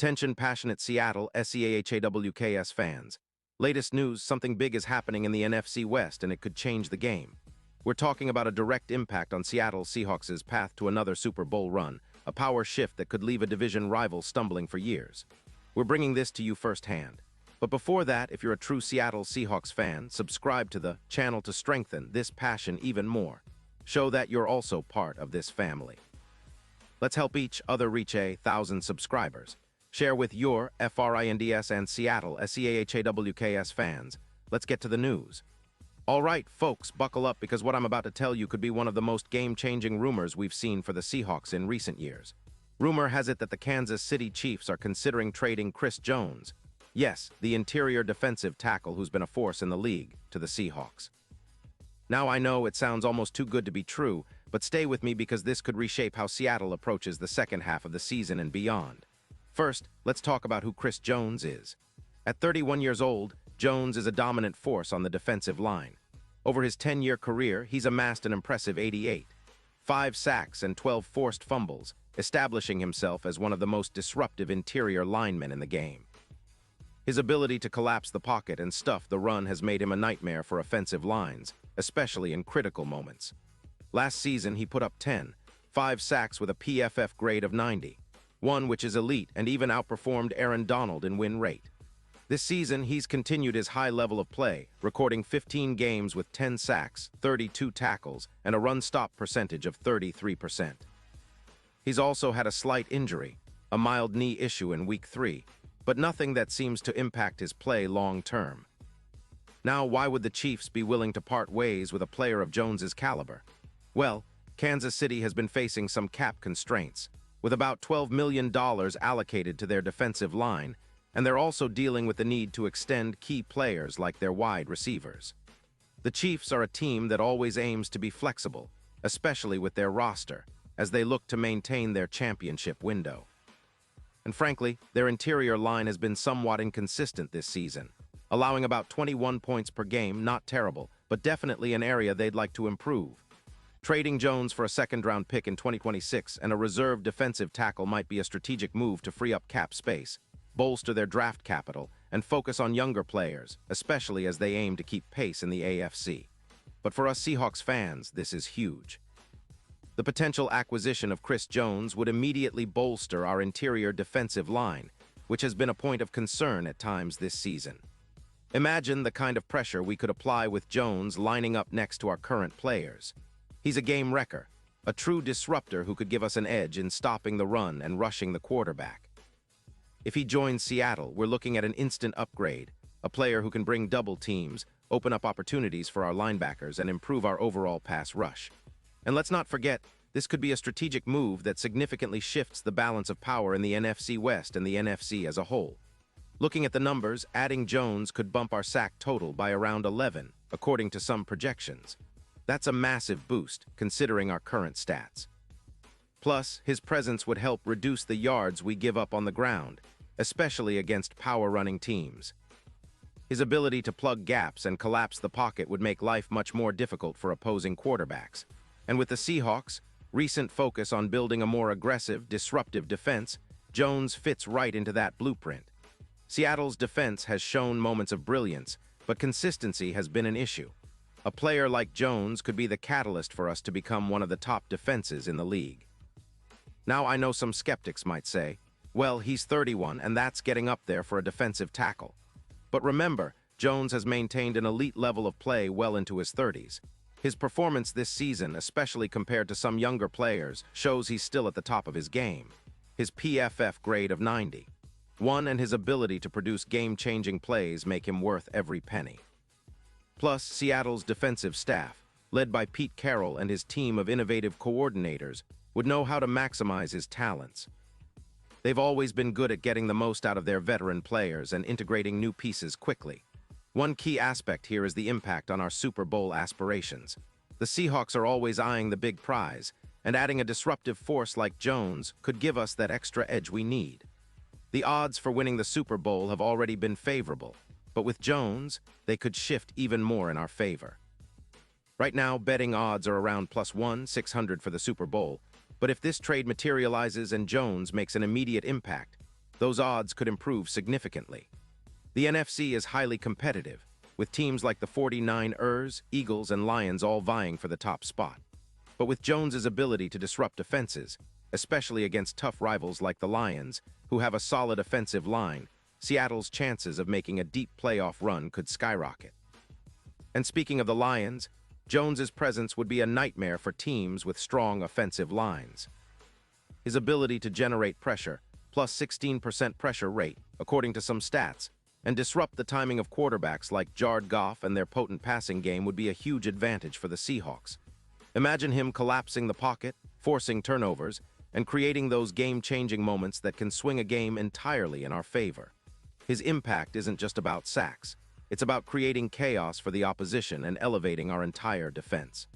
Attention passionate Seattle Seahawks fans. Latest news, something big is happening in the NFC West and it could change the game. We're talking about a direct impact on Seattle Seahawks' path to another Super Bowl run, a power shift that could leave a division rival stumbling for years. We're bringing this to you firsthand. But before that, if you're a true Seattle Seahawks fan, subscribe to the channel to strengthen this passion even more. Show that you're also part of this family. Let's help each other reach 1,000 subscribers. Share with your FRINDS and Seattle SEAHAWKS fans. Let's get to the news. All right, folks, buckle up because what I'm about to tell you could be one of the most game-changing rumors we've seen for the Seahawks in recent years. Rumor has it that the Kansas City Chiefs are considering trading Chris Jones. Yes, the interior defensive tackle who's been a force in the league, to the Seahawks. Now I know it sounds almost too good to be true, but stay with me because this could reshape how Seattle approaches the second half of the season and beyond. First, let's talk about who Chris Jones is. At 31 years old, Jones is a dominant force on the defensive line. Over his 10-year career, he's amassed an impressive 88, 5 sacks and 12 forced fumbles, establishing himself as one of the most disruptive interior linemen in the game. His ability to collapse the pocket and stuff the run has made him a nightmare for offensive lines, especially in critical moments. Last season, he put up 5 sacks with a PFF grade of 90, one which is elite and even outperformed Aaron Donald in win rate. This season, he's continued his high level of play, recording 15 games with 10 sacks, 32 tackles, and a run-stop percentage of 33%. He's also had a slight injury, a mild knee issue in Week 3, but nothing that seems to impact his play long-term. Now, why would the Chiefs be willing to part ways with a player of Jones's caliber? Well, Kansas City has been facing some cap constraints, with about $12 million allocated to their defensive line, and they're also dealing with the need to extend key players like their wide receivers. The Chiefs are a team that always aims to be flexible, especially with their roster, as they look to maintain their championship window. And frankly, their interior line has been somewhat inconsistent this season, allowing about 21 points per game, not terrible, but definitely an area they'd like to improve. Trading Jones for a second-round pick in 2026 and a reserve defensive tackle might be a strategic move to free up cap space, bolster their draft capital, and focus on younger players, especially as they aim to keep pace in the AFC. But for us Seahawks fans, this is huge. The potential acquisition of Chris Jones would immediately bolster our interior defensive line, which has been a point of concern at times this season. Imagine the kind of pressure we could apply with Jones lining up next to our current players. He's a game wrecker, a true disruptor who could give us an edge in stopping the run and rushing the quarterback. If he joins Seattle, we're looking at an instant upgrade, a player who can bring double teams, open up opportunities for our linebackers, and improve our overall pass rush. And let's not forget, this could be a strategic move that significantly shifts the balance of power in the NFC West and the NFC as a whole. Looking at the numbers, adding Jones could bump our sack total by around 11, according to some projections. That's a massive boost, considering our current stats. Plus, his presence would help reduce the yards we give up on the ground, especially against power-running teams. His ability to plug gaps and collapse the pocket would make life much more difficult for opposing quarterbacks. And with the Seahawks' recent focus on building a more aggressive, disruptive defense, Jones fits right into that blueprint. Seattle's defense has shown moments of brilliance, but consistency has been an issue. A player like Jones could be the catalyst for us to become one of the top defenses in the league. Now I know some skeptics might say, well, he's 31 and that's getting up there for a defensive tackle. But remember, Jones has maintained an elite level of play well into his 30s. His performance this season, especially compared to some younger players, shows he's still at the top of his game. His PFF grade of 90. And his ability to produce game-changing plays make him worth every penny. Plus, Seattle's defensive staff, led by Pete Carroll and his team of innovative coordinators, would know how to maximize his talents. They've always been good at getting the most out of their veteran players and integrating new pieces quickly. One key aspect here is the impact on our Super Bowl aspirations. The Seahawks are always eyeing the big prize, and adding a disruptive force like Jones could give us that extra edge we need. The odds for winning the Super Bowl have already been favorable, but with Jones, they could shift even more in our favor. Right now, betting odds are around +1,600 for the Super Bowl, but if this trade materializes and Jones makes an immediate impact, those odds could improve significantly. The NFC is highly competitive, with teams like the 49ers, Eagles, and Lions all vying for the top spot. But with Jones's ability to disrupt defenses, especially against tough rivals like the Lions, who have a solid offensive line, Seattle's chances of making a deep playoff run could skyrocket. And speaking of the Lions, Jones's presence would be a nightmare for teams with strong offensive lines. His ability to generate pressure, plus 16% pressure rate, according to some stats, and disrupt the timing of quarterbacks like Jared Goff and their potent passing game would be a huge advantage for the Seahawks. Imagine him collapsing the pocket, forcing turnovers, and creating those game-changing moments that can swing a game entirely in our favor. His impact isn't just about sacks. It's about creating chaos for the opposition and elevating our entire defense.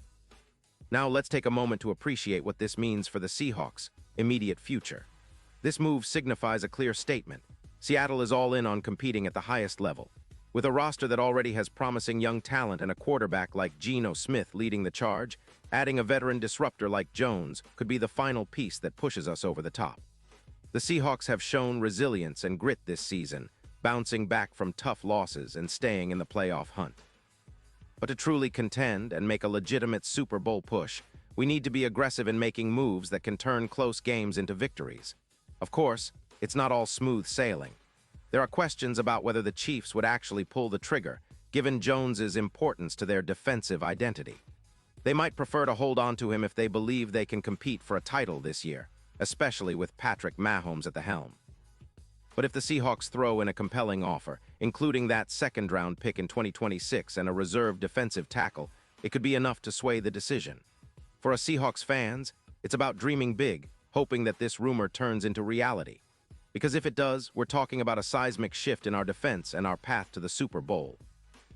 Now let's take a moment to appreciate what this means for the Seahawks' immediate future. This move signifies a clear statement. Seattle is all in on competing at the highest level. With a roster that already has promising young talent and a quarterback like Geno Smith leading the charge, adding a veteran disruptor like Jones could be the final piece that pushes us over the top. The Seahawks have shown resilience and grit this season, bouncing back from tough losses and staying in the playoff hunt. But to truly contend and make a legitimate Super Bowl push, we need to be aggressive in making moves that can turn close games into victories. Of course, it's not all smooth sailing. There are questions about whether the Chiefs would actually pull the trigger, given Jones's importance to their defensive identity. They might prefer to hold on to him if they believe they can compete for a title this year, especially with Patrick Mahomes at the helm. But if the Seahawks throw in a compelling offer, including that second-round pick in 2026 and a reserve defensive tackle, it could be enough to sway the decision. For us Seahawks fans, it's about dreaming big, hoping that this rumor turns into reality. Because if it does, we're talking about a seismic shift in our defense and our path to the Super Bowl.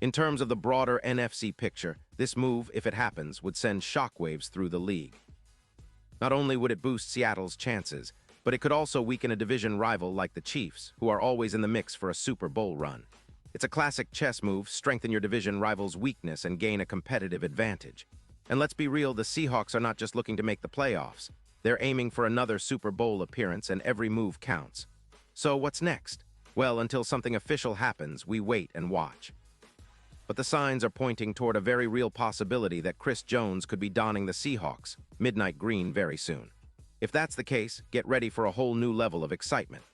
In terms of the broader NFC picture, this move, if it happens, would send shockwaves through the league. Not only would it boost Seattle's chances, but it could also weaken a division rival like the Chiefs, who are always in the mix for a Super Bowl run. It's a classic chess move: strengthen your division rival's weakness and gain a competitive advantage. And let's be real, the Seahawks are not just looking to make the playoffs. They're aiming for another Super Bowl appearance, and every move counts. So what's next? Well, until something official happens, we wait and watch. But the signs are pointing toward a very real possibility that Chris Jones could be donning the Seahawks' midnight green very soon. If that's the case, get ready for a whole new level of excitement.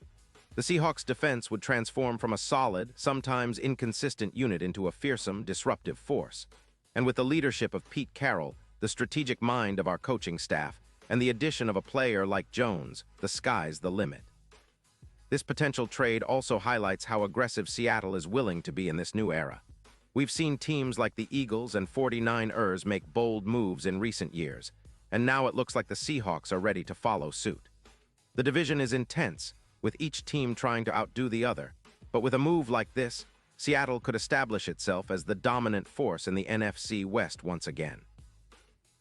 The Seahawks' defense would transform from a solid, sometimes inconsistent unit into a fearsome, disruptive force. And with the leadership of Pete Carroll, the strategic mind of our coaching staff, and the addition of a player like Jones, the sky's the limit. This potential trade also highlights how aggressive Seattle is willing to be in this new era. We've seen teams like the Eagles and 49ers make bold moves in recent years, and now it looks like the Seahawks are ready to follow suit. The division is intense, with each team trying to outdo the other, but with a move like this, Seattle could establish itself as the dominant force in the NFC West once again.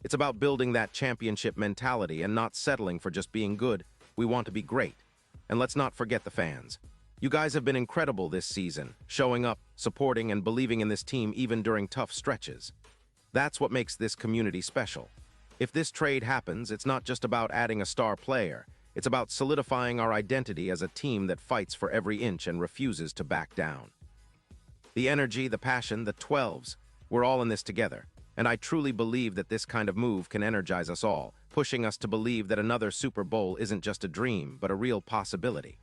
It's about building that championship mentality and not settling for just being good. We want to be great. And let's not forget the fans. You guys have been incredible this season, showing up, supporting, and believing in this team even during tough stretches. That's what makes this community special. If this trade happens, it's not just about adding a star player. It's about solidifying our identity as a team that fights for every inch and refuses to back down. The energy, the passion, the 12s, we're all in this together. And I truly believe that this kind of move can energize us all, pushing us to believe that another Super Bowl isn't just a dream, but a real possibility.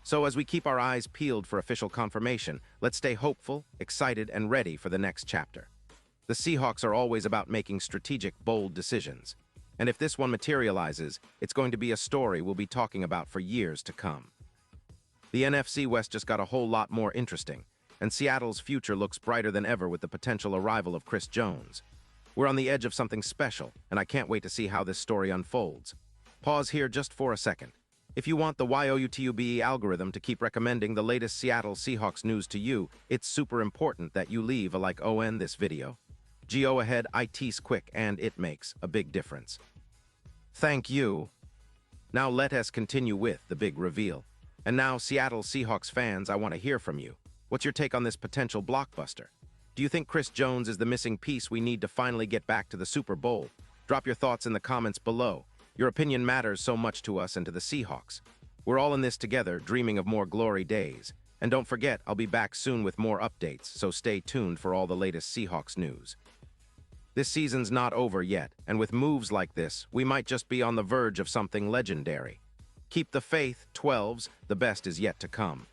So as we keep our eyes peeled for official confirmation, let's stay hopeful, excited, and ready for the next chapter. The Seahawks are always about making strategic, bold decisions. And if this one materializes, it's going to be a story we'll be talking about for years to come. The NFC West just got a whole lot more interesting, and Seattle's future looks brighter than ever with the potential arrival of Chris Jones. We're on the edge of something special, and I can't wait to see how this story unfolds. Pause here just for a second. If you want the YOUTUBE algorithm to keep recommending the latest Seattle Seahawks news to you, it's super important that you leave a like on this video. Go ahead, it's quick and it makes a big difference. Thank you. Now let us continue with the big reveal. And now, Seattle Seahawks fans, I want to hear from you. What's your take on this potential blockbuster? Do you think Chris Jones is the missing piece we need to finally get back to the Super Bowl? Drop your thoughts in the comments below. Your opinion matters so much to us and to the Seahawks. We're all in this together, dreaming of more glory days. And don't forget, I'll be back soon with more updates, so stay tuned for all the latest Seahawks news. This season's not over yet, and with moves like this, we might just be on the verge of something legendary. Keep the faith, 12s, the best is yet to come.